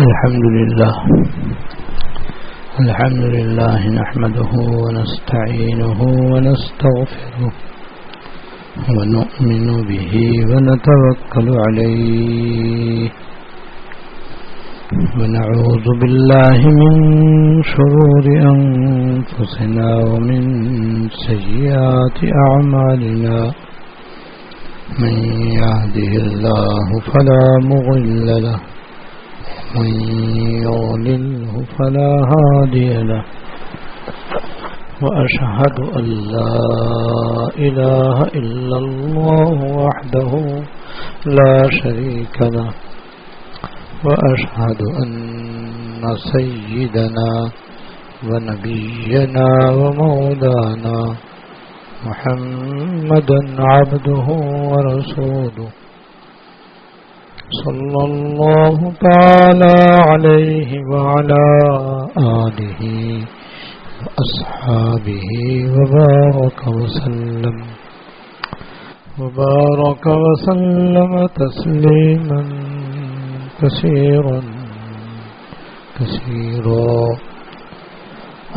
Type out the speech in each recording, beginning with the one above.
الحمد لله نحمده ونستعينه ونستغفره ونؤمن به ونتوكل عليه ونعوذ بالله من شرور أنفسنا ومن سيئات أعمالنا من يهده الله فلا مضل له ومن يضلله فلا هادي له وأشهد أن لا إله إلا الله وحده لا شريك له وأشهد أن سيدنا ونبينا ومولانا محمدا عبده ورسوله صلى الله تعالى عليه وعلى آله وأصحابه وبارك وسلم تسليما كثيرا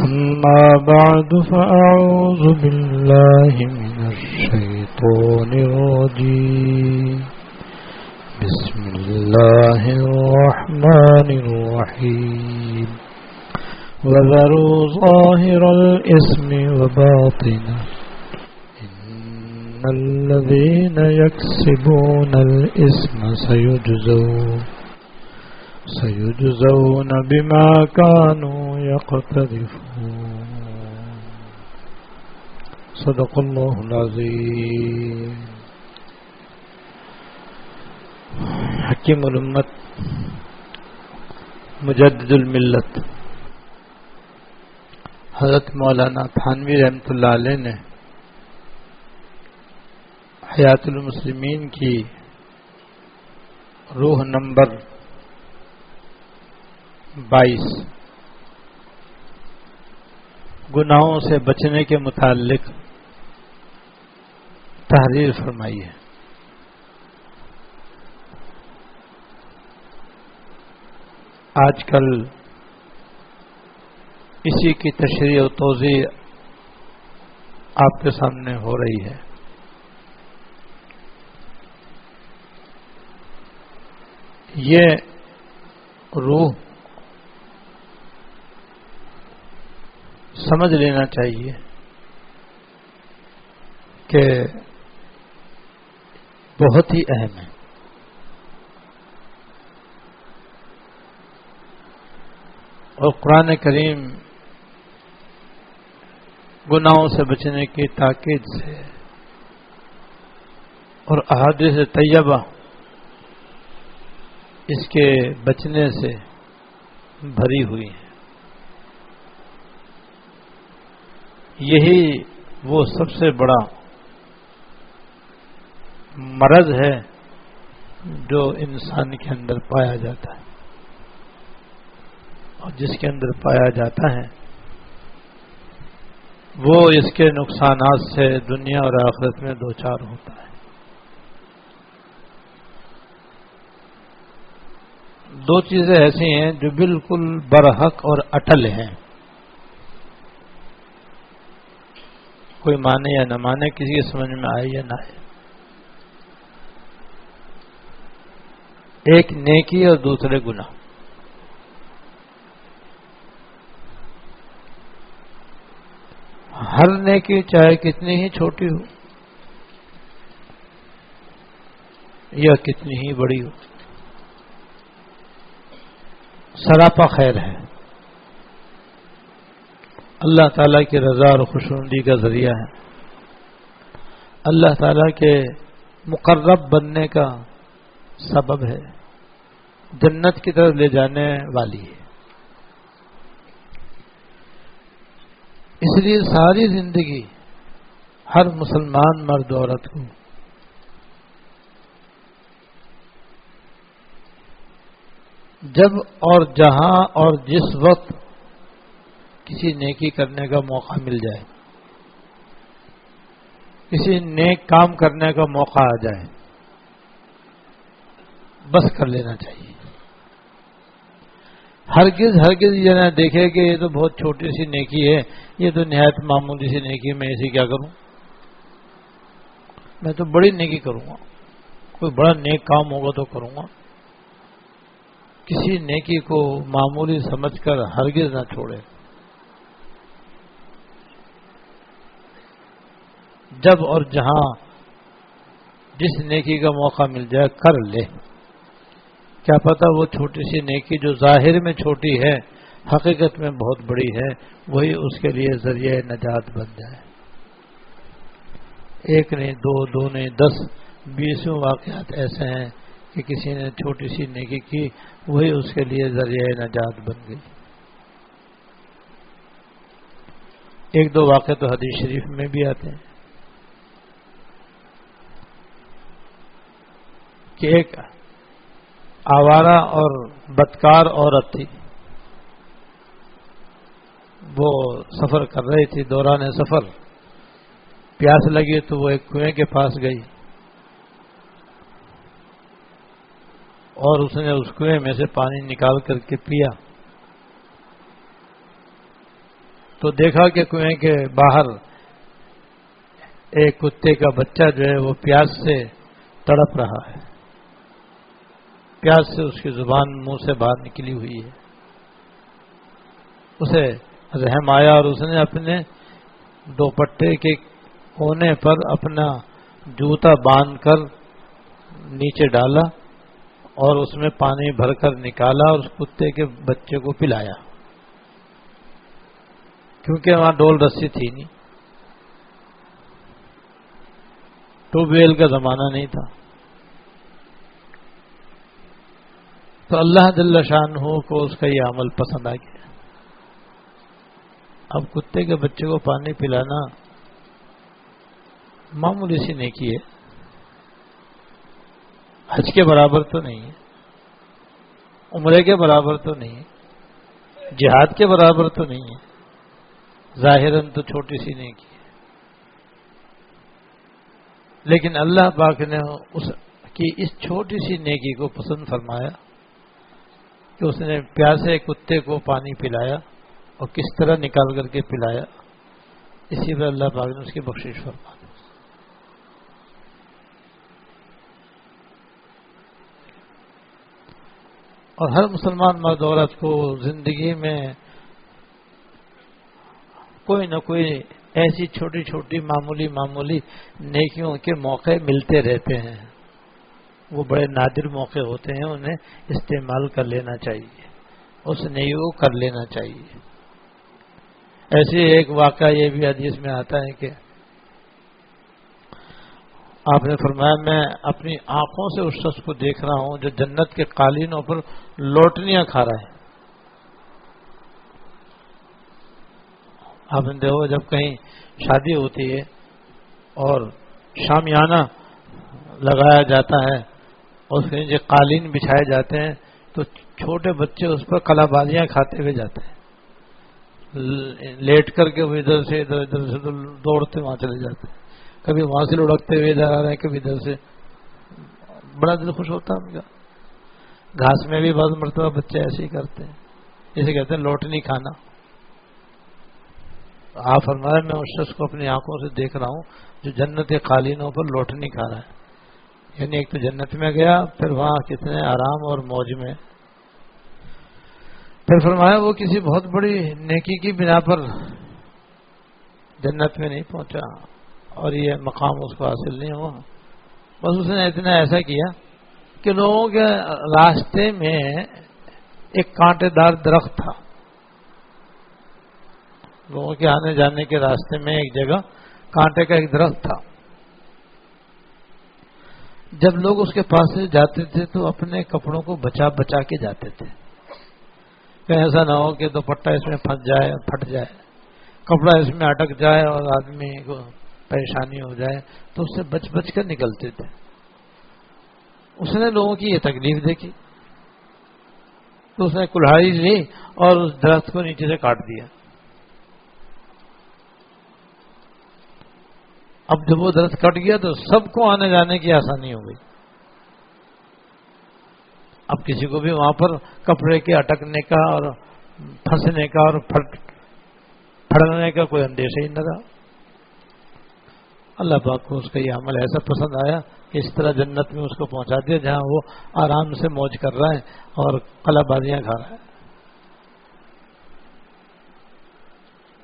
أما بعد فأعوذ بالله من الشيطان الرجيم بسم الله الرحمن الرحيم وذروا ظاهر الإثم وباطنه إن الذين يكسبون الإثم سيجزون بما كانوا يقترفون صدق الله العظيم. حکیم الامت مجدد الملت حضرت مولانا تھانوی رحمۃ اللہ علیہ نے حیات المسلمین کی روح نمبر 22 گناہوں سے بچنے کے متعلق تحریر فرمائی ہے. آج کل اسی کی تشریح و توضیح آپ کے سامنے ہو رہی ہے. یہ روح سمجھ لینا چاہیے کہ بہت ہی اہم ہے. اور قرآن کریم گناہوں سے بچنے کی تاکید سے اور احادیث طیبہ اس کے بچنے سے بھری ہوئی ہیں. یہی وہ سب سے بڑا مرض ہے جو انسان کے اندر پایا جاتا ہے، اور جس کے اندر پایا جاتا ہے وہ اس کے نقصانات سے دنیا اور آخرت میں دوچار ہوتا ہے. دو چیزیں ایسی ہیں جو بالکل برحق اور اٹل ہیں، کوئی مانے یا نہ مانے، کسی کے سمجھ میں آئے یا نہ آئے. ایک نیکی اور دوسرے گناہ. ہر نیکی چاہے کتنی ہی چھوٹی ہو یا کتنی ہی بڑی ہو، سراپا خیر ہے، اللہ تعالیٰ کی رضا اور خوشنودی کا ذریعہ ہے، اللہ تعالیٰ کے مقرب بننے کا سبب ہے، جنت کی طرف لے جانے والی ہے. اس لیے ساری زندگی ہر مسلمان مرد عورت کو جب اور جہاں اور جس وقت کسی نیکی کرنے کا موقع مل جائے، کسی نیک کام کرنے کا موقع آ جائے، بس کر لینا چاہیے. ہرگز ہرگز یہ نہ دیکھے کہ یہ تو بہت چھوٹی سی نیکی ہے، یہ تو نہایت معمولی سی نیکی ہے، میں اسے کیا کروں، میں تو بڑی نیکی کروں گا، کوئی بڑا نیک کام ہوگا تو کروں گا۔ کسی نیکی کو معمولی سمجھ کر ہرگز نہ چھوڑے۔ جب اور جہاں جس نیکی کا موقع مل جائے کر لے، کیا پتہ وہ چھوٹی سی نیکی جو ظاہر میں چھوٹی ہے حقیقت میں بہت بڑی ہے، وہی اس کے لیے ذریعہ نجات بن جائے۔ ایک نہیں، دو نہیں، 10 20 واقعات ایسے ہیں کہ کسی نے چھوٹی سی نیکی کی، وہی اس کے لیے ذریعہ نجات بن گئی۔ ایک دو واقعے تو حدیث شریف میں بھی آتے ہیں کہ ایک آوارہ اور بدکار عورت تھی، وہ سفر کر رہی تھی، دوران سفر پیاس لگی تو وہ ایک کنویں کے پاس گئی اور اس نے اس کنویں میں سے پانی نکال کر کے پیا تو دیکھا کہ کنویں کے باہر ایک کتے کا بچہ جو ہے وہ پیاس سے تڑپ رہا ہے، پیاس سے اس کی زبان منہ سے باہر نکلی ہوئی ہے۔ اسے رحم آیا اور اس نے اپنے دوپٹے کے کونے پر اپنا جوتا باندھ کر نیچے ڈالا اور اس میں پانی بھر کر نکالا اور اس کتے کے بچے کو پلایا، کیونکہ وہاں ڈول رسی تھی نہیں، ٹیوب ویل کا زمانہ نہیں تھا۔ تو اللہ جل شانہ کو اس کا یہ عمل پسند آ گیا۔ اب کتے کے بچے کو پانی پلانا معمولی سی نیکی ہے، حج کے برابر تو نہیں ہے، عمرے کے برابر تو نہیں ہے، جہاد کے برابر تو نہیں ہے، ظاہراً تو چھوٹی سی نیکی ہے، لیکن اللہ پاک نے اس کی اس چھوٹی سی نیکی کو پسند فرمایا کہ اس نے پیاسے کتے کو پانی پلایا اور کس طرح نکال کر کے پلایا، اسی پر اللہ پاک نے اس کی بخشش فرما دی۔ اور ہر مسلمان مرد عورت کو زندگی میں کوئی نہ کوئی ایسی چھوٹی چھوٹی معمولی نیکیوں کے موقع ملتے رہتے ہیں، وہ بڑے نادر موقع ہوتے ہیں، انہیں استعمال کر لینا چاہیے، اس نیکی کو کر لینا چاہیے۔ ایسے ایک واقعہ یہ بھی حدیث میں آتا ہے کہ آپ نے فرمایا میں اپنی آنکھوں سے اس شخص کو دیکھ رہا ہوں جو جنت کے قالینوں پر لوٹنیاں کھا رہا ہے۔ آپ نے دیکھو جب کہیں شادی ہوتی ہے اور شامیانہ لگایا جاتا ہے اور اس کے نیچے قالین بچھائے جاتے ہیں تو چھوٹے بچے اس پر کلا بازیاں کھاتے ہوئے جاتے ہیں، لیٹ کر کے وہ ادھر سے دوڑتے وہاں چلے جاتے ہیں، کبھی وہاں سے لڑکتے ہوئے ادھر آ رہے ہیں، کبھی ادھر سے، بڑا دل خوش ہوتا ہے ان کا۔ گھاس میں بھی بعض مرتبہ بچے ایسے ہی کرتے ہیں، جسے کہتے ہیں لوٹنی کھانا۔ آپ فرمایا میں اس شخص کو اپنی آنکھوں سے دیکھ رہا ہوں جو جنت کے قالینوں پر لوٹنی کھا رہا ہے، یعنی ایک تو جنت میں گیا، پھر وہاں کتنے آرام اور موج میں، پھر فرمایا وہ کسی بہت بڑی نیکی کی بنا پر جنت میں نہیں پہنچا اور یہ مقام اس کو حاصل نہیں ہوا، بس اس نے اتنا ایسا کیا کہ لوگوں کے راستے میں ایک کانٹے دار درخت تھا، لوگوں کے آنے جانے کے راستے میں ایک جگہ کانٹے کا ایک درخت تھا، جب لوگ اس کے پاس سے جاتے تھے تو اپنے کپڑوں کو بچا بچا کے جاتے تھے کہ ایسا نہ ہو کہ دوپٹہ اس میں پھنس جائے، پھٹ جائے، کپڑا اس میں اٹک جائے اور آدمی کو پریشانی ہو جائے، تو اس سے بچ بچ کر نکلتے تھے۔ اس نے لوگوں کی یہ تکلیف دیکھی تو اس نے کلہاڑی لی اور اس درخت کو نیچے سے کاٹ دیا۔ اب جب وہ درخت کٹ گیا تو سب کو آنے جانے کی آسانی ہو گئی۔ اب کسی کو بھی وہاں پر کپڑے کے اٹکنے کا اور پھنسنے کا اور پھڑنے کا کوئی اندیشہ ہی نہ رہا. اللہ پاک کو اس کا یہ عمل ایسا پسند آیا کہ اس طرح جنت میں اس کو پہنچا دیا جہاں وہ آرام سے موج کر رہا ہے اور قلع بازیاں کھا رہا ہے.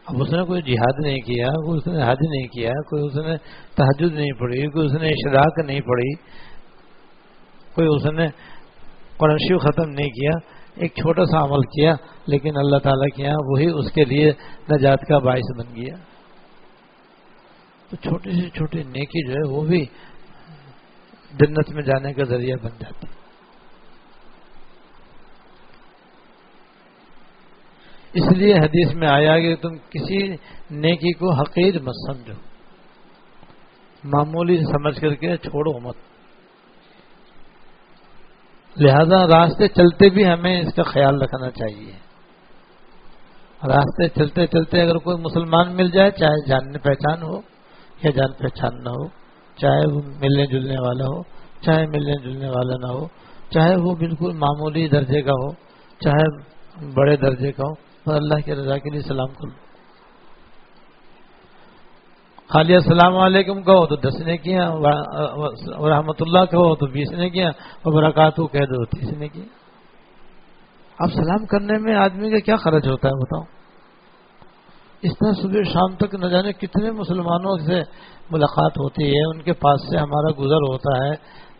اب اس نے کوئی جہاد نہیں کیا, کوئی اس نے حج نہیں کیا, کوئی اس نے تہجد نہیں پڑھی, کوئی اس نے اشراق نہیں پڑھی, کوئی اس نے قرآن شریف ختم نہیں کیا, ایک چھوٹا سا عمل کیا لیکن اللہ تعالیٰ کے یہاں وہی اس کے لیے نجات کا باعث بن گیا. تو چھوٹی سے چھوٹی نیکی جو ہے وہ بھی جنت میں جانے کا ذریعہ بن جاتی. اس لیے حدیث میں آیا کہ تم کسی نیکی کو حقیر مت سمجھو, معمولی سمجھ کر کے چھوڑو مت. لہذا راستے چلتے بھی ہمیں اس کا خیال رکھنا چاہیے. راستے چلتے چلتے اگر کوئی مسلمان مل جائے, چاہے جان پہچان ہو یا جان پہچان نہ ہو, چاہے وہ ملنے جلنے والا ہو چاہے ملنے جلنے والا نہ ہو, چاہے وہ بالکل معمولی درجے کا ہو چاہے بڑے درجے کا ہو, اور اللہ کی رضا کے لیے سلام کرو. خالی السلام علیکم کہو تو 10 نے کیا, رحمت اللہ کہو تو 20 نے کیا, اور برکاتہ کہہ دو 30 نے کیا. اب سلام کرنے میں آدمی کا کیا خرچ ہوتا ہے بتاؤ؟ اس طرح صبح شام تک نہ جانے کتنے مسلمانوں سے ملاقات ہوتی ہے, ان کے پاس سے ہمارا گزر ہوتا ہے,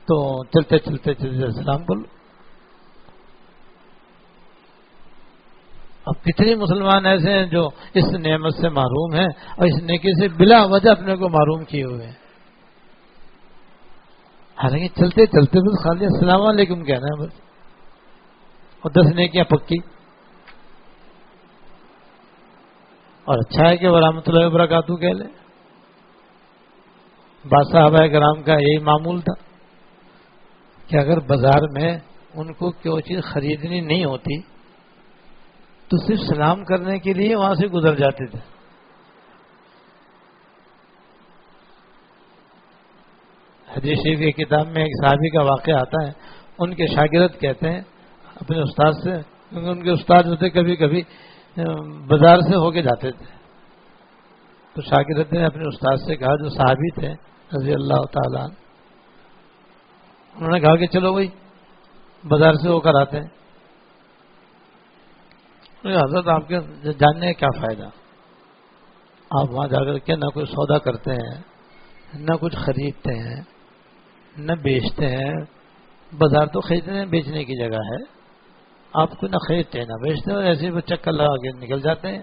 تو چلتے چلتے چلتے سلام کر لو. اب کتنے مسلمان ایسے ہیں جو اس نعمت سے محروم ہیں اور اس نیکی سے بلا وجہ اپنے کو محروم کیے ہوئے ہیں. حالانکہ چلتے چلتے بس خالی السلام علیکم کہنا ہے بس, اور 10 نیکیاں پکی. اور اچھا ہے کہ وہ رحمۃ اللہ وبرکاتہ کہہ لیں. بعض صحابہ کرام کا یہی معمول تھا کہ اگر بازار میں ان کو کوئی چیز خریدنی نہیں ہوتی تو صرف سلام کرنے کے لیے وہاں سے گزر جاتے تھے. حدیث شریف کی کتاب میں ایک صحابی کا واقعہ آتا ہے. ان کے شاگرد کہتے ہیں اپنے استاد سے, کیونکہ ان کے استاد ہوتے کبھی کبھی بازار سے ہو کے جاتے تھے, تو شاگرد نے اپنے استاد سے کہا, جو صحابی تھے رضی اللہ تعالیٰ, انہوں نے کہا کہ چلو بھائی بازار سے ہو کر آتے ہیں. حضرت آپ کے جاننے کا کیا فائدہ, آپ وہاں جا کر کے نہ کوئی سودا کرتے ہیں, نہ کچھ خریدتے ہیں, نہ بیچتے ہیں. بازار تو خریدنے بیچنے کی جگہ ہے, آپ کو نہ خریدتے ہیں نہ بیچتے ہیں, اور ایسے ہی چکر لگا کے نکل جاتے ہیں,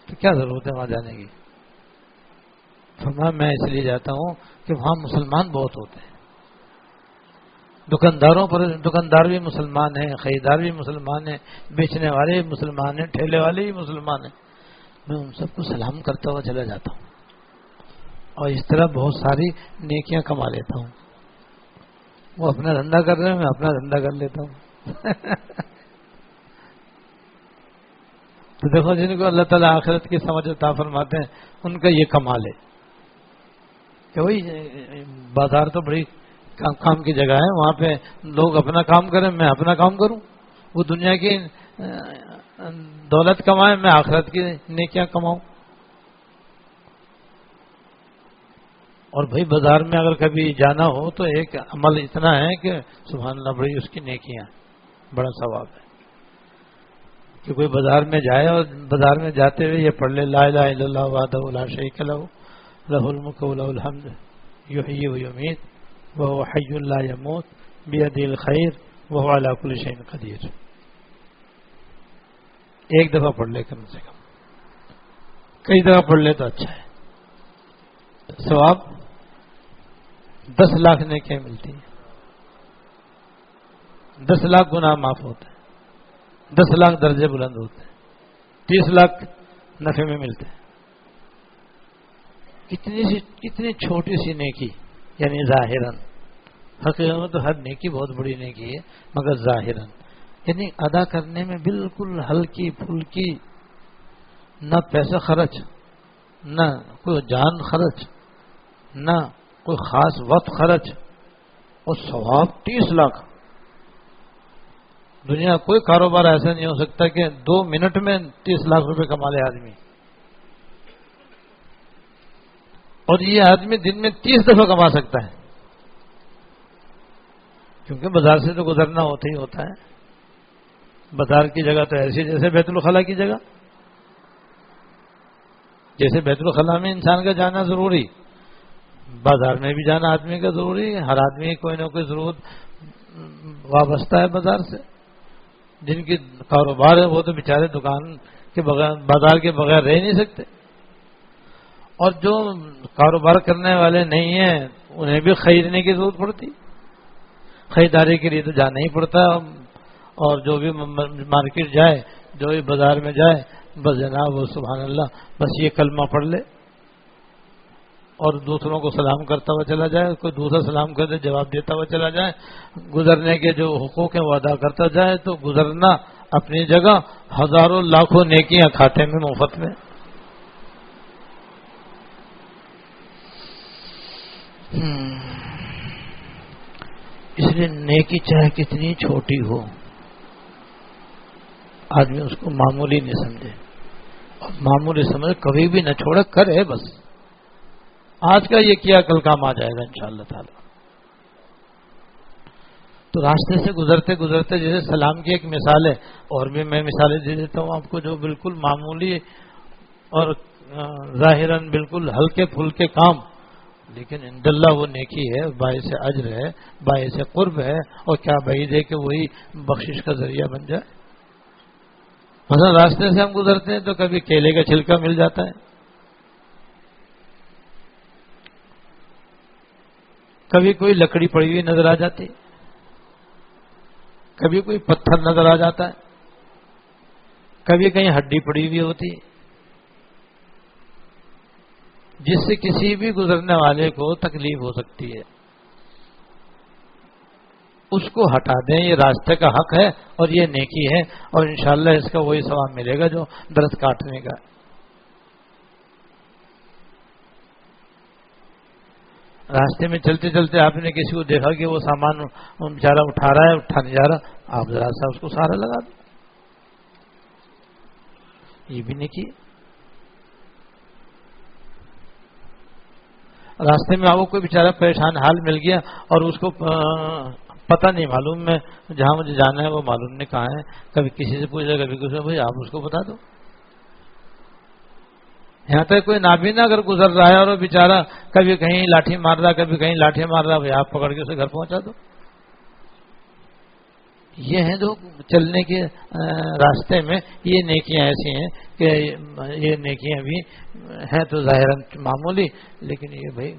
تو کیا ضرورت ہے وہاں جانے کی؟ فرمایا میں اس لیے جاتا ہوں کہ وہاں مسلمان بہت ہوتے ہیں, دکانداروں پر دکاندار بھی مسلمان ہیں, خریدار بھی مسلمان ہیں, بیچنے والے بھی مسلمان ہیں, ٹھیلے والے بھی مسلمان ہیں. میں ان سب کو سلام کرتا ہوا چلا جاتا ہوں, اور اس طرح بہت ساری نیکیاں کما لیتا ہوں. وہ اپنا دھندا کر رہے ہیں, میں اپنا دھندا کر لیتا ہوں. تو دیکھو, جن کو اللہ تعالیٰ آخرت کی سمجھ عطا فرماتے ہیں ان کا یہ کمال ہے کہ وہی بازار تو بڑی کام کی جگہ ہے, وہاں پہ لوگ اپنا کام کریں, میں اپنا کام کروں. وہ دنیا کی دولت کمائیں, میں آخرت کی نیکیاں کماؤں. اور بھائی بازار میں اگر کبھی جانا ہو تو ایک عمل اتنا ہے کہ سبحان اللہ بڑی اس کی نیکیاں, بڑا ثواب ہے کہ کوئی بازار میں جائے اور بازار میں جاتے ہوئے یہ پڑھ لے, لا الہ الا اللہ وحدہ لا شریک لہ لہ الملک و لہ الحمد یحیی و یمیت وهو حی لا يموت بیدہ الخیر وهو علی کل شیء قدیر. ایک دفعہ پڑھ لے کم سے کم, کئی دفعہ پڑھ لے تو اچھا ہے. ثواب 10 لاکھ نیکیاں ملتی ہیں, 10 لاکھ گناہ معاف ہوتے ہیں, 10 لاکھ درجے بلند ہوتے ہیں, 30 لاکھ نفع میں ملتے ہیں. کتنی چھوٹی سی نیکی, یعنی ظاہراً, حقیقت میں تو ہر نیکی بہت بڑی نیکی ہے, مگر ظاہراً یعنی ادا کرنے میں بالکل ہلکی پھلکی, نہ پیسہ خرچ, نہ کوئی جان خرچ, نہ کوئی خاص وقت خرچ, اور ثواب 30 لاکھ. دنیا کا کوئی کاروبار ایسا نہیں ہو سکتا کہ 2 منٹ میں 30 لاکھ روپے کما لے آدمی، اور یہ آدمی دن میں 30 دفعہ کما سکتا ہے، کیونکہ بازار سے تو گزرنا ہوتا ہی ہوتا ہے۔ بازار کی جگہ تو ایسی جیسے بیت الخلاء کی جگہ، جیسے بیت الخلاء میں انسان کا جانا ضروری، بازار میں بھی جانا آدمی کا ضروری ہے۔ ہر آدمی کی کوئی نہ کوئی ضرورت وابستہ ہے بازار سے۔ جن کی کاروبار ہے وہ تو بیچارے دکان کے بغیر، بازار کے بغیر رہ نہیں سکتے، اور جو کاروبار کرنے والے نہیں ہیں انہیں بھی خریدنے کی ضرورت پڑتی، خریداری کے لیے تو جانا ہی پڑتا ہے، اور جو بھی مارکیٹ جائے، جو بھی بازار میں جائے، بس جناب وہ سبحان اللہ بس یہ کلمہ پڑھ لے اور دوسروں کو سلام کرتا ہوا چلا جائے، کوئی دوسرا سلام کرتے جواب دیتا ہوا چلا جائے، گزرنے کے جو حقوق ہیں وہ ادا کرتا جائے، تو گزرنا اپنی جگہ، ہزاروں لاکھوں نیکیاں کھاتے میں مفت میں۔ اس لیے نیکی چاہے کتنی چھوٹی ہو، آدمی اس کو معمولی نہیں سمجھے، اور معمولی سمجھ کبھی بھی نہ چھوڑے، کرے بس۔ آج کا یہ کیا کل کام آ جائے گا انشاءاللہ تعالی۔ تو راستے سے گزرتے گزرتے جیسے سلام کی ایک مثال ہے، اور بھی میں مثالیں دے دیتا ہوں آپ کو، جو بالکل معمولی اور ظاہراً بالکل ہلکے پھلکے کام، لیکن عند اللہ وہ نیکی ہے، باعث اجر ہے، باعث قرب ہے، اور کیا بعید ہے کہ وہی بخشش کا ذریعہ بن جائے۔ مثلا راستے سے ہم گزرتے ہیں تو کبھی کیلے کا چھلکا مل جاتا ہے، کبھی کوئی لکڑی پڑی ہوئی نظر آ جاتی، کبھی کوئی پتھر نظر آ جاتا ہے، کبھی کہیں ہڈی پڑی ہوئی ہوتی، جس سے کسی بھی گزرنے والے کو تکلیف ہو سکتی ہے، اس کو ہٹا دیں، یہ راستے کا حق ہے اور یہ نیکی ہے، اور انشاءاللہ اس کا وہی ثواب ملے گا جو درخت کاٹنے کا۔ راستے میں چلتے چلتے آپ نے کسی کو دیکھا کہ وہ سامان بیچارہ اٹھا رہا ہے، اٹھا نہیں جا رہا، آپ ذرا سا اس کو سہارا لگا دیں، یہ بھی نیکی۔ راستے میں آپ کو کوئی بیچارہ پریشان حال مل گیا اور اس کو پتہ نہیں معلوم، میں جہاں مجھے جانا ہے وہ معلوم نہیں کہاں ہے، کبھی کسی سے پوچھا، کبھی کسی سے بھائی آپ اس کو بتا دو۔ یہاں تک کوئی نابینا اگر گزر رہا ہے اور وہ بیچارہ کبھی کہیں لاٹھی مار رہا، کبھی کہیں لاٹھی مار رہا، بھائی آپ پکڑ کے اسے گھر پہنچا دو۔ یہ ہیں جو چلنے کے راستے میں یہ نیکیاں ایسی ہیں کہ یہ نیکیاں بھی ہیں تو ظاہراً معمولی، لیکن یہ بھائی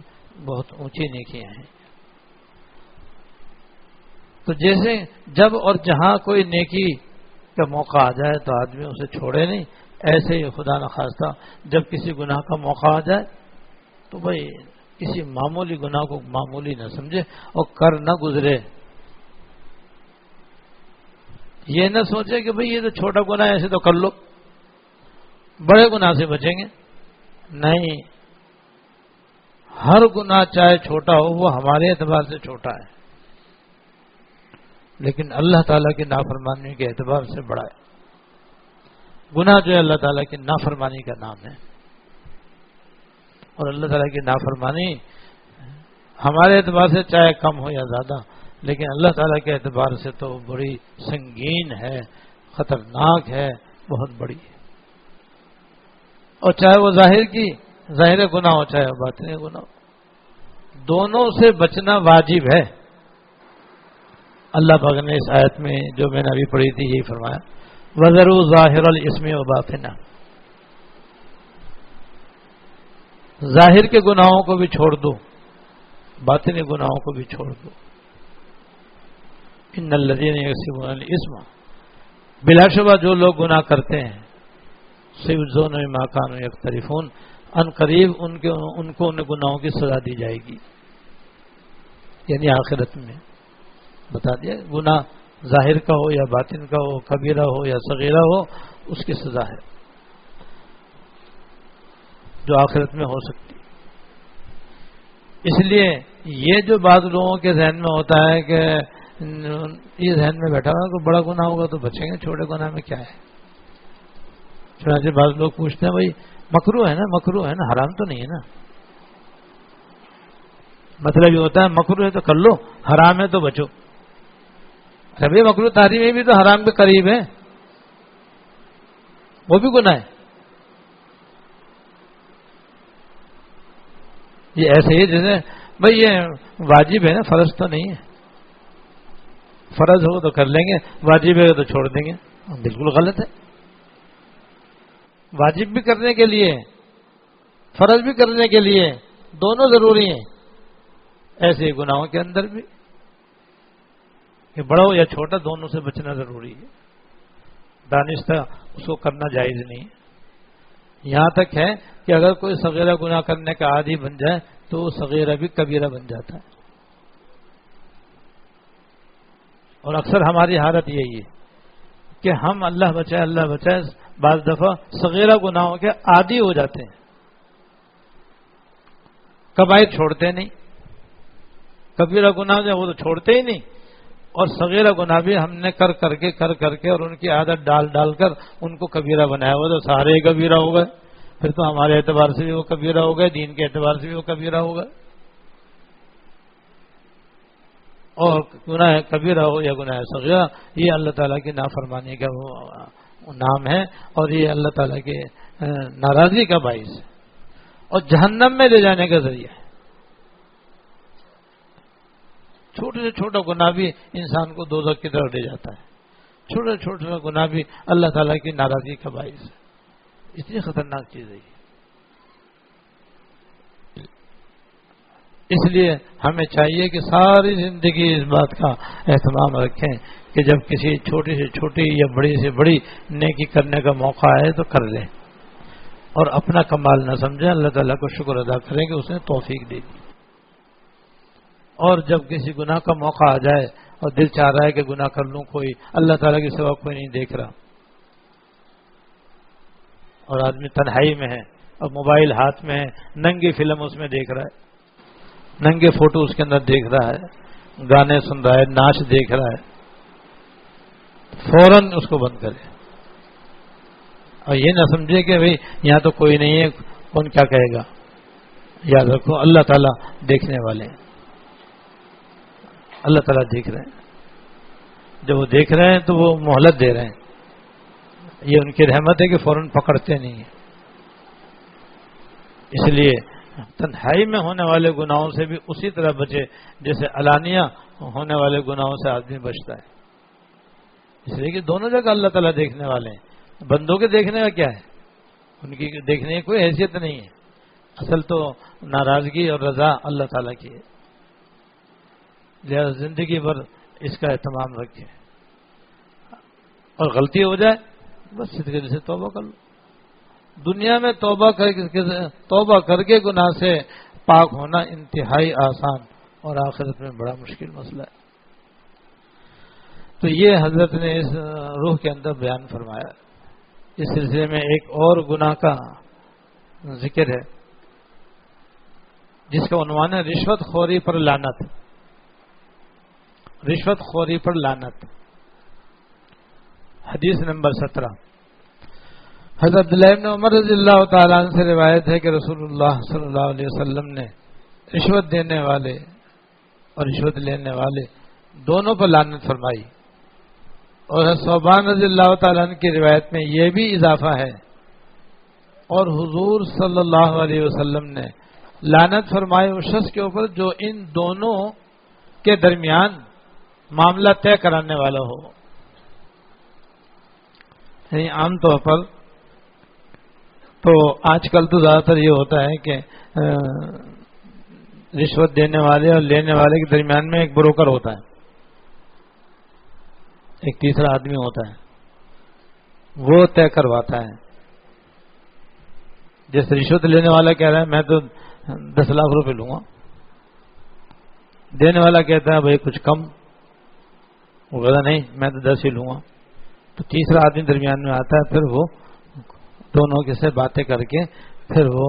بہت اونچی نیکیاں ہیں۔ تو جیسے جب اور جہاں کوئی نیکی کا موقع آ جائے تو آدمی اسے چھوڑے نہیں، ایسے ہی خدا نخواستہ جب کسی گناہ کا موقع آ جائے تو بھائی کسی معمولی گناہ کو معمولی نہ سمجھے اور کر نہ گزرے۔ یہ نہ سوچے کہ بھئی یہ تو چھوٹا گناہ ہے ایسے تو کر لو، بڑے گناہ سے بچیں گے، نہیں، ہر گناہ چاہے چھوٹا ہو وہ ہمارے اعتبار سے چھوٹا ہے، لیکن اللہ تعالیٰ کی نافرمانی کے اعتبار سے بڑا ہے۔ گناہ جو ہے اللہ تعالیٰ کی نافرمانی کا نام ہے، اور اللہ تعالیٰ کی نافرمانی ہمارے اعتبار سے چاہے کم ہو یا زیادہ، لیکن اللہ تعالیٰ کے اعتبار سے تو بڑی سنگین ہے، خطرناک ہے، بہت بڑی ہے، اور چاہے وہ ظاہر گناہ ہو چاہے وہ باطنی گناہ ہو، دونوں سے بچنا واجب ہے۔ اللہ پاک نے اس آیت میں جو میں نے ابھی پڑھی تھی یہی فرمایا، وَذَرُوا ظَاهِرَ الْإِثْمِ وَبَاطِنَهُ، ظاہر کے گناہوں کو بھی چھوڑ دو، باطنی گناہوں کو بھی چھوڑ دو۔ ان الذین یکسبون الاسم، بلا شبہ جو لوگ گناہ کرتے ہیں، سیجزون بما کانوا یقترفون، ان قریب ان کو ان گناہوں کی سزا دی جائے گی، یعنی آخرت میں بتا دیا، گناہ ظاہر کا ہو یا باطن کا ہو، کبیرہ ہو یا صغیرہ ہو، اس کی سزا ہے جو آخرت میں ہو سکتی۔ اس لیے یہ جو بعض لوگوں کے ذہن میں ہوتا ہے کہ یہ ذہن میں بیٹھا ہوا کہ بڑا گناہ ہوگا تو بچیں گے، چھوٹے گناہ میں کیا ہے؟ چنانچہ بعض لوگ پوچھتے ہیں بھائی مکروہ ہے نا، مکروہ ہے نا، حرام تو نہیں ہے نا؟ مطلب یہ ہوتا ہے مکروہ ہے تو کر لو، حرام ہے تو بچو۔ ابھی مکروہ تحریم میں بھی تو حرام کے قریب ہے، وہ بھی گناہ ہے۔ یہ ایسے ہی جیسے بھائی یہ واجب ہے نا، فرض تو نہیں ہے، فرض ہو تو کر لیں گے، واجب ہے تو چھوڑ دیں گے، بالکل غلط ہے۔ واجب بھی کرنے کے لیے، فرض بھی کرنے کے لیے دونوں ضروری ہیں، ایسے گناہوں کے اندر بھی کہ بڑا ہو یا چھوٹا دونوں سے بچنا ضروری ہے، دانستہ اس کو کرنا جائز نہیں ہے۔ یہاں تک ہے کہ اگر کوئی صغیرہ گناہ کرنے کا عادی بن جائے تو وہ صغیرہ بھی کبیرہ بن جاتا ہے، اور اکثر ہماری حالت یہی ہے کہ ہم اللہ بچائے بعض دفعہ صغیرہ گناہوں کے عادی ہو جاتے ہیں، کبائر چھوڑتے نہیں، کبیرہ گناہ جو وہ تو چھوڑتے ہی نہیں، اور صغیرہ گناہ بھی ہم نے کر کر کے اور ان کی عادت ڈال کر ان کو کبیرہ بنایا، وہ تو سارے ہی کبیرہ ہو گئے، پھر تو ہمارے اعتبار سے بھی وہ کبیرہ ہو گئے، دین کے اعتبار سے بھی وہ کبیرہ ہو گئے۔ اور گناہ کبیرہ ہو یا گناہ صغیرہ، یہ اللہ تعالیٰ کی نافرمانی کا وہ نام ہے، اور یہ اللہ تعالیٰ کے ناراضی کا باعث ہے اور جہنم میں لے جانے کا ذریعہ ہے۔ چھوٹے سے چھوٹا گناہ بھی انسان کو دوزخ کی طرف لے جاتا ہے، چھوٹے سے چھوٹا گناہ بھی اللہ تعالیٰ کی ناراضی کا باعث ہے، اتنی خطرناک چیز ہے۔ اس لیے ہمیں چاہیے کہ ساری زندگی اس بات کا اہتمام رکھیں کہ جب کسی چھوٹی سے چھوٹی یا بڑی سے بڑی نیکی کرنے کا موقع آئے تو کر لیں، اور اپنا کمال نہ سمجھیں، اللہ تعالیٰ کو شکر ادا کریں کہ اس نے توفیق دے دی۔ اور جب کسی گناہ کا موقع آ جائے اور دل چاہ رہا ہے کہ گناہ کر لوں، کوئی اللہ تعالیٰ کے سوا کوئی نہیں دیکھ رہا، اور آدمی تنہائی میں ہے اور موبائل ہاتھ میں ہے، ننگی فلم اس میں دیکھ رہا ہے، ننگے فوٹو اس کے اندر دیکھ رہا ہے، گانے سن رہا ہے، ناچ دیکھ رہا ہے، فوراً اس کو بند کرے، اور یہ نہ سمجھے کہ بھئی یہاں تو کوئی نہیں ہے، کون کیا کہے گا۔ یاد رکھو اللہ تعالیٰ دیکھنے والے ہیں، اللہ تعالیٰ دیکھ رہے ہیں، جب وہ دیکھ رہے ہیں تو وہ مہلت دے رہے ہیں، یہ ان کی رحمت ہے کہ فوراً پکڑتے نہیں ہیں۔ اس لیے تنہائی میں ہونے والے گناہوں سے بھی اسی طرح بچے جیسے علانیہ ہونے والے گناہوں سے آدمی بچتا ہے، اس لیے کہ دونوں جگہ اللہ تعالیٰ دیکھنے والے ہیں۔ بندوں کے دیکھنے کا کیا ہے، ان کی دیکھنے کی کوئی حیثیت نہیں ہے، اصل تو ناراضگی اور رضا اللہ تعالیٰ کی ہے، لہذا زندگی بھر اس کا اہتمام رکھیں، اور غلطی ہو جائے بس صدقے سے توبہ کر لو۔ دنیا میں توبہ کر کے گناہ سے پاک ہونا انتہائی آسان، اور آخرت میں بڑا مشکل مسئلہ ہے۔ تو یہ حضرت نے اس روح کے اندر بیان فرمایا۔ اس سلسلے میں ایک اور گناہ کا ذکر ہے جس کا عنوان ہے رشوت خوری پر لعنت۔ رشوت خوری پر لعنت، حدیث نمبر 17۔ حضرت عبداللہ ابن عمر رضی اللہ تعالیٰ عنہ سے روایت ہے کہ رسول اللہ صلی اللہ علیہ وسلم نے رشوت دینے والے اور رشوت لینے والے دونوں پر لعنت فرمائی، اور ثوبان رضی اللہ تعالیٰ عنہ کی روایت میں یہ بھی اضافہ ہے، اور حضور صلی اللہ علیہ وسلم نے لعنت فرمائے اس شخص کے اوپر جو ان دونوں کے درمیان معاملہ طے کرانے والا ہو۔ یعنی عام طور پر تو آج کل تو زیادہ تر یہ ہوتا ہے کہ رشوت دینے والے اور لینے والے کے درمیان میں ایک بروکر ہوتا ہے، ایک تیسرا آدمی ہوتا ہے، وہ طے کرواتا ہے۔ جیسے رشوت لینے والا کہہ رہا ہے میں تو 10 لاکھ روپے لوں گا، دینے والا کہتا ہے بھائی کچھ کم، وہ کہتا نہیں میں تو 10 ہی لوں گا، تو تیسرا آدمی درمیان میں آتا ہے، پھر وہ دونوں کے سے باتیں کر کے پھر وہ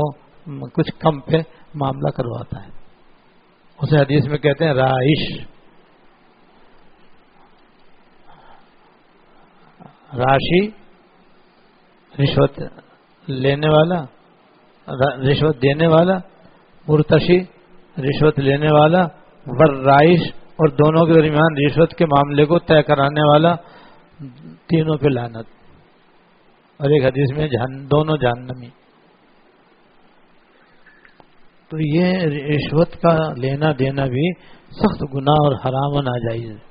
کچھ کم پہ معاملہ کرواتا ہے، اسے حدیث میں کہتے ہیں رائش۔ راشی رشوت لینے والا، رشوت دینے والا، مرتشی رشوت لینے والا، والرائش اور دونوں کے درمیان رشوت کے معاملے کو طے کرانے والا، تینوں پہ لعنت. اور ایک حدیث میں دونوں جہنمی. تو یہ رشوت کا لینا دینا بھی سخت گناہ اور حرام و ناجائز ہے.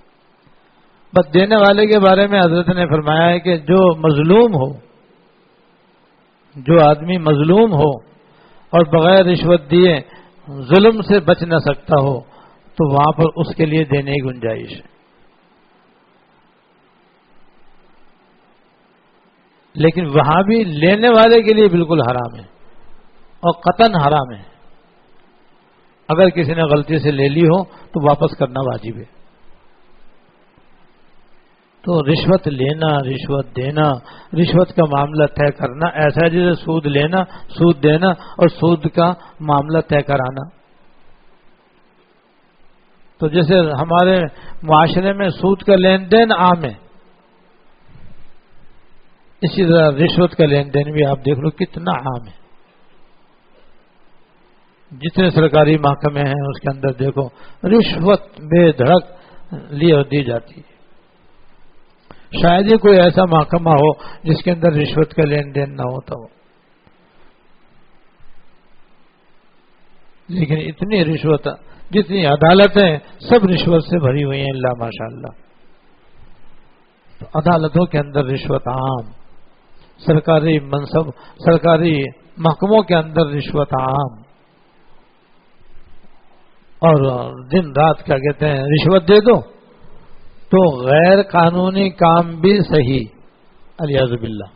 بس دینے والے کے بارے میں حضرت نے فرمایا ہے کہ جو مظلوم ہو، جو آدمی مظلوم ہو اور بغیر رشوت دیے ظلم سے بچ نہ سکتا ہو تو وہاں پر اس کے لیے دینے کی گنجائش ہے. لیکن وہاں بھی لینے والے کے لیے بالکل حرام ہے اور قطعاً حرام ہے. اگر کسی نے غلطی سے لے لی ہو تو واپس کرنا واجب ہے. تو رشوت لینا، رشوت دینا، رشوت کا معاملہ طے کرنا ایسا ہے جیسے سود لینا، سود دینا اور سود کا معاملہ طے کرانا. تو جیسے ہمارے معاشرے میں سود کا لین دین عام ہے، اسی طرح رشوت کا لین دین بھی آپ دیکھ لو کتنا عام ہے. جتنے سرکاری محکمے ہیں اس کے اندر دیکھو رشوت بے دھڑک لی اور دی جاتی ہے. شاید ہی کوئی ایسا محکمہ ہو جس کے اندر رشوت کا لین دین نہ ہوتا ہو. لیکن اتنی رشوت، جتنی عدالتیں سب رشوت سے بھری ہوئی ہیں اللہ ماشاء اللہ. تو عدالتوں کے اندر رشوت عام، سرکاری منصب، سرکاری محکموں کے اندر رشوت عام، اور دن رات کیا کہتے ہیں رشوت دے دو تو غیر قانونی کام بھی صحیح، الیاذ باللہ،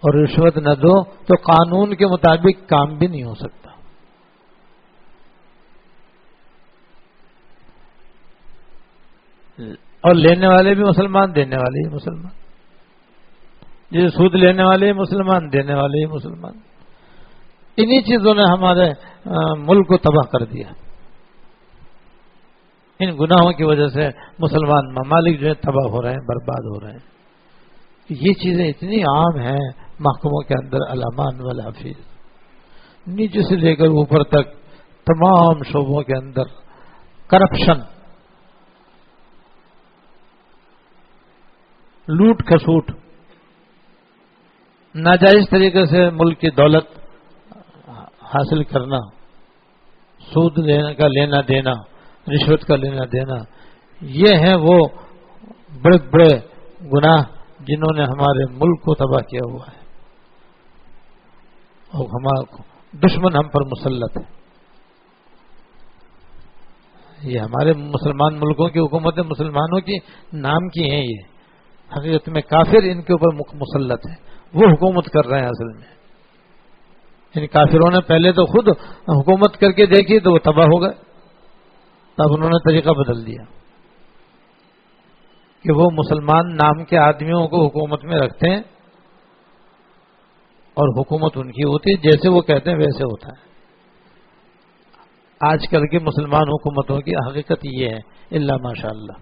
اور رشوت نہ دو تو قانون کے مطابق کام بھی نہیں ہو سکتا. اور لینے والے بھی مسلمان، دینے والے ہی مسلمان. جیسے سود لینے والے ہی مسلمان، دینے والے ہی مسلمان. انہی چیزوں نے ہمارے ملک کو تباہ کر دیا. ان گناہوں کی وجہ سے مسلمان ممالک جو ہے تباہ ہو رہے ہیں، برباد ہو رہے ہیں. یہ چیزیں اتنی عام ہیں محکموں کے اندر، الامان والحفیظ، نیچے سے لے کر اوپر تک تمام شعبوں کے اندر کرپشن، لوٹ کھسوٹ، ناجائز طریقے سے ملک کی دولت حاصل کرنا، سود کا لینا دینا، رشوت کا لینا دینا، یہ ہیں وہ بڑے بڑے گناہ جنہوں نے ہمارے ملک کو تباہ کیا ہوا ہے. اور ہمارا دشمن ہم پر مسلط ہے. یہ ہمارے مسلمان ملکوں کی حکومتیں مسلمانوں کی نام کی ہیں، یہ حقیقت میں کافر ان کے اوپر مسلط ہے، وہ حکومت کر رہے ہیں. اصل میں ان کافروں نے پہلے تو خود حکومت کر کے دیکھی تو وہ تباہ ہو گئے. تب انہوں نے طریقہ بدل دیا کہ وہ مسلمان نام کے آدمیوں کو حکومت میں رکھتے ہیں اور حکومت ان کی ہوتی ہے، جیسے وہ کہتے ہیں ویسے ہوتا ہے. آج کل کی مسلمان حکومتوں کی حقیقت یہ ہے الا ماشاء اللہ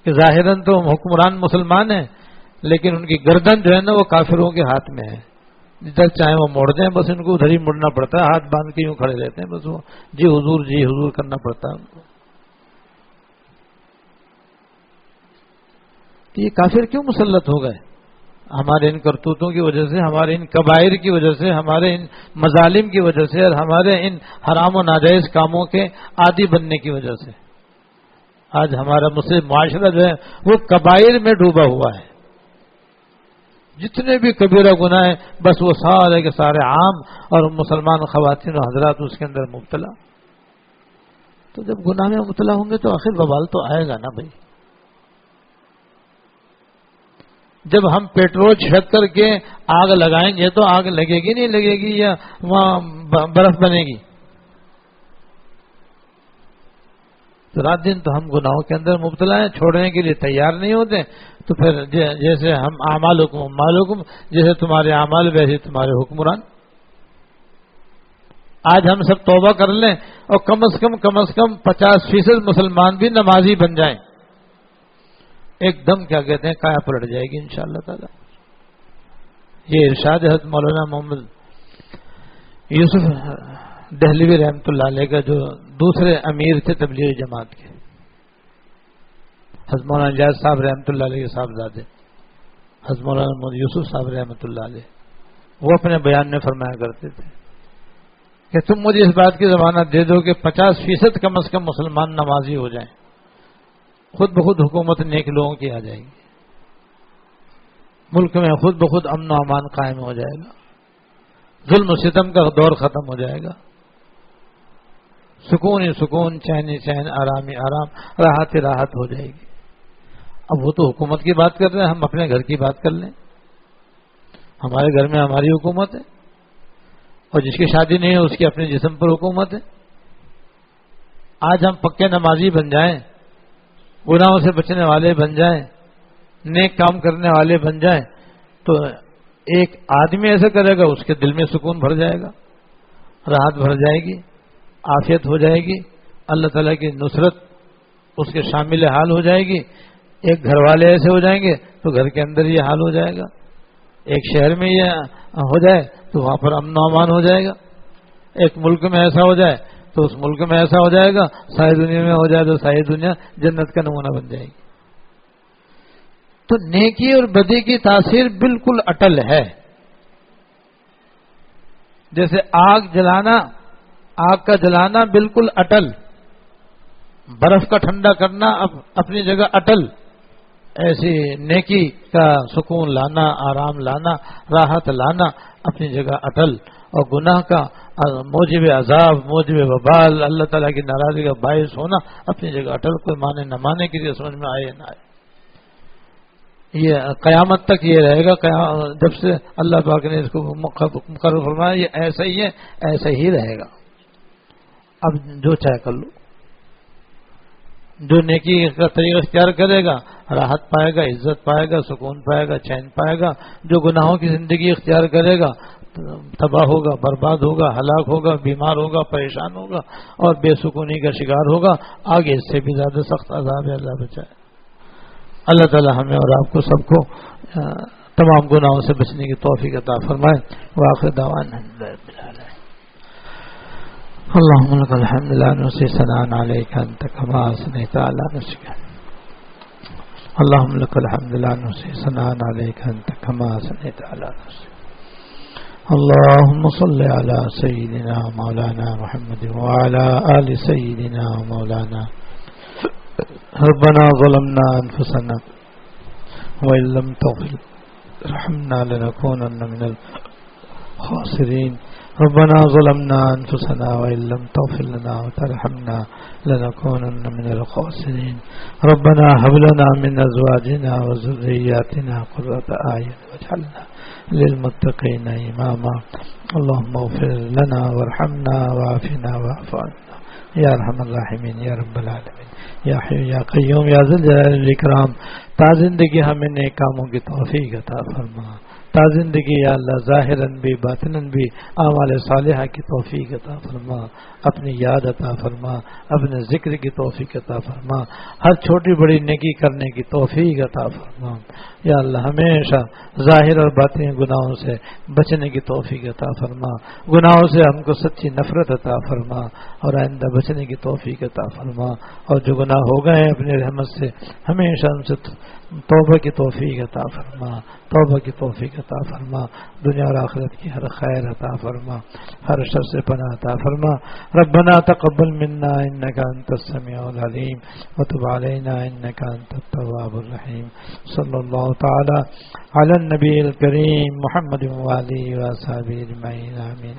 کہ ظاہراً تو حکمران مسلمان ہیں لیکن ان کی گردن جو ہے نا وہ کافروں کے ہاتھ میں ہے. جدھر چاہیں وہ موڑ دیں، بس ان کو ادھر ہی مڑنا پڑتا ہے، ہاتھ باندھ کے یوں کھڑے رہتے ہیں، بس وہ جی حضور کرنا پڑتا ہے ان کو. تو یہ کافر کیوں مسلط ہو گئے؟ ہمارے ان کرتوتوں کی وجہ سے، ہمارے ان کبائر کی وجہ سے، ہمارے ان مظالم کی وجہ سے، اور ہمارے ان حرام و ناجائز کاموں کے عادی بننے کی وجہ سے آج ہمارا مسلم معاشرہ جو ہے وہ کبائر میں ڈوبا ہوا ہے. جتنے بھی کبیرہ گناہ ہیں بس وہ سارے کے سارے عام، اور مسلمان خواتین و حضرات اس کے اندر مبتلا. تو جب گناہ میں مبتلا ہوں گے تو آخر وبال تو آئے گا نا بھائی. جب ہم پیٹرول چھڑک کر کے آگ لگائیں گے تو آگ لگے گی نہیں لگے گی یا وہاں برف بنے گی؟ تو رات دن تو ہم گناہوں کے اندر مبتلا ہیں، چھوڑنے کے لیے تیار نہیں ہوتے. تو پھر جیسے ہم اعمالکم معلوم، جیسے تمہارے اعمال ویسے تمہارے حکمران. آج ہم سب توبہ کر لیں اور کم از کم 50% مسلمان بھی نمازی بن جائیں، ایک دم کیا کہتے ہیں کایا پلٹ جائے گی انشاءاللہ تعالی. یہ ارشاد حضرت مولانا محمد یوسف دہلوی رحمۃ اللہ علیہ کا جو دوسرے امیر تھے تبلیغی جماعت کے، حضرت مولانا اجاز صاحب رحمۃ اللہ علیہ کے صاحبزادے حضرت مولانا محمد یوسف صاحب رحمۃ اللہ علیہ، وہ اپنے بیان میں فرمایا کرتے تھے کہ تم مجھے اس بات کی ضمانت دے دو کہ 50% کم از کم مسلمان نمازی ہو جائیں، خود بخود حکومت نیک لوگوں کی آ جائے گی، ملک میں خود بخود امن و امان قائم ہو جائے گا، ظلم و ستم کا دور ختم ہو جائے گا، سکون ہی سکون، چین ہی چین، آرام ہی آرام، راحت ہی راحت ہو جائے گی. اب وہ تو حکومت کی بات کر رہے ہیں، ہم اپنے گھر کی بات کر لیں. ہمارے گھر میں ہماری حکومت ہے، اور جس کی شادی نہیں ہے اس کی اپنے جسم پر حکومت ہے. آج ہم پکے نمازی بن جائیں، گناہوں سے بچنے والے بن جائیں، نیک کام کرنے والے بن جائیں، تو ایک آدمی ایسا کرے گا اس کے دل میں سکون بھر جائے گا، راحت بھر جائے گی، عافیت ہو جائے گی، اللہ تعالیٰ کی نصرت اس کے شامل حال ہو جائے گی. ایک گھر والے ایسے ہو جائیں گے تو گھر کے اندر یہ حال ہو جائے گا. ایک شہر میں یہ ہو جائے تو وہاں پر امن و امان ہو جائے گا. ایک ملک میں ایسا ہو جائے تو اس ملک میں ایسا ہو جائے گا. ساری دنیا میں ہو جائے تو ساری دنیا جنت کا نمونہ بن جائے گی. تو نیکی اور بدی کی تاثیر بالکل اٹل ہے. جیسے آگ کا جلانا بالکل اٹل، برف کا ٹھنڈا کرنا اپنی جگہ اٹل، ایسی نیکی کا سکون لانا، آرام لانا، راحت لانا اپنی جگہ اٹل، اور گناہ کا موجب عذاب، موجب وبال، اللہ تعالیٰ کی ناراضگی کا باعث ہونا اپنی جگہ اٹل. کوئی مانے نہ مانے کسی سمجھ میں آئے نہ آئے، یہ قیامت تک یہ رہے گا. جب سے اللہ پاک نے اس کو مقرر فرمایا یہ ایسا ہی ہے، ایسا ہی رہے گا. اب جو چاہے کر لو. جو نیکی کا طریقہ اختیار کرے گا راحت پائے گا، عزت پائے گا، سکون پائے گا، چین پائے گا. جو گناہوں کی زندگی اختیار کرے گا تباہ ہوگا، برباد ہوگا، ہلاک ہوگا، بیمار ہوگا، پریشان ہوگا اور بے سکونی کا شکار ہوگا. آگے اس سے بھی زیادہ سخت عذاب ہے، اللہ بچائے. اللہ تعالی ہمیں اور آپ کو سب کو تمام گناہوں سے بچنے کی توفیق عطا فرمائے. وآخر دعوانا الحمدللہ رب العالمین. اللهم لك الحمد لا نحصي ثناء عليك أنت كما أثنيت على نفسك. اللهم لك الحمد لا نحصي ثناء عليك أنت كما أثنيت على نفسك. اللهم صل على سيدنا مولانا محمد وعلى آل سيدنا مولانا. ربنا ظلمنا أنفسنا وإن لم تغفر ارحمنا لنكونن من الخاسرين. ربنا ظلمنا أنفسنا وإن لم تغفر لنا وترحمنا لنكونن من الخاسرين. ربنا هب لنا من أزواجنا وذرياتنا قرة أعين واجعلنا للمتقين إماما. اللهم اغفر لنا وارحمنا وعافنا واعف عنا یا ارحم الراحمین یا رب العالمین یا حی یا قیوم یا ذی الجلال والاکرام. تا زندگی ہمیں نیک کاموں کی توفیق عطا فرما. تا زندگی یا اللہ ظاہراً بھی باطناً بھی اعمال صالحہ کی توفیق عطا فرما. اپنی یاد عطا فرما، اپنے ذکر کی توفیق عطا فرما، ہر چھوٹی بڑی نیکی کرنے کی توفیق عطا فرما. یا اللہ ہمیشہ ظاہر اور باطن گناہوں سے بچنے کی توفیق عطا فرما. گناہوں سے ہم کو سچی نفرت عطا فرما اور آئندہ بچنے کی توفیق عطا فرما. اور جو گناہ ہو گئے ہیں اپنی رحمت سے ہمیشہ ہم سے توبہ کی توفیق عطا فرما. توبہ کی توفیق عطا فرما. دنیا اور آخرت کی ہر خیر عطا فرما، ہر شر سے پناہ عطا فرما. ربنا تقبل منا انك انت السميع العليم وتب علينا انك انت التواب الرحيم. صلى الله تعالى على النبي الكريم محمد وآله وصحبه اجمعين آمين.